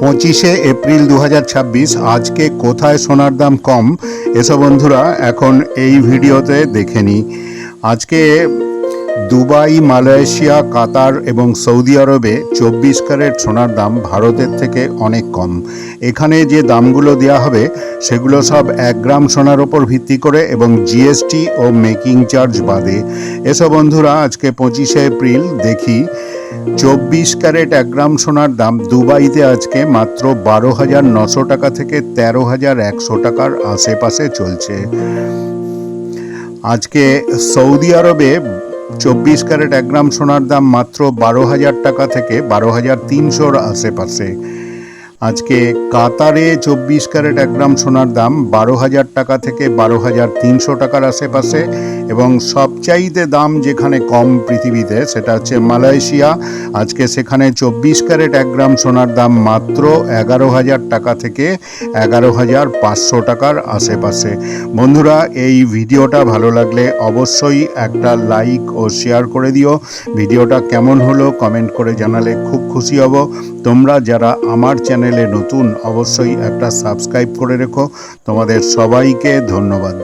25শে April 2026 আজকে কোথায় সোনার দাম কম এসব বন্ধুরা এখন এই ভিডিওতে দেখে নি। আজকে দুবাই, মালয়েশিয়া, কাতার এবং সৌদি আরবে 24 ক্যারেট সোনার দাম ভারতের থেকে অনেক কম। এখানে যে দামগুলো দেওয়া হবে সেগুলো সব 1 গ্রাম সোনার ওপর ভিত্তি করে এবং জিএসটি ও মেকিং চার্জ বাদে। এসব বন্ধুরা আজকে 25শে এপ্রিল দেখি 24 ক্যারেট 1 গ্রাম সোনার দাম দুবাইতে আজকে মাত্র 12,900 টাকা থেকে 13,100 টাকার আশেপাশে চলছে। আজকে সৌদি আরবে 24 ক্যারেট 1 গ্রাম সোনার দাম মাত্র 12,000 টাকা থেকে 12,300 আশেপাশে। আজকে কাতারে 24 ক্যারেট 1 গ্রাম সোনার দাম 12,000 টাকা থেকে 12,300 টাকার আশেপাশে এবং সবচাইতে দাম যেখানে কম পৃথিবীতে সেটা হচ্ছে মালয়েশিয়া। আজকে সেখানে 24 ক্যারেট 1 গ্রাম সোনার দাম মাত্র 11,000 টাকা থেকে 11,500 টাকার আশেপাশে। বন্ধুরা, এই ভিডিওটা ভালো লাগলে অবশ্যই একটা লাইক ও শেয়ার করে দিও। ভিডিওটা কেমন হলো কমেন্ট করে জানালে খুব খুশি হব। তোমরা যারা আমার চ্যানেলে নতুন অবশ্যই একটা সাবস্ক্রাইব করে রেখো। তোমাদের সবাইকে ধন্যবাদ।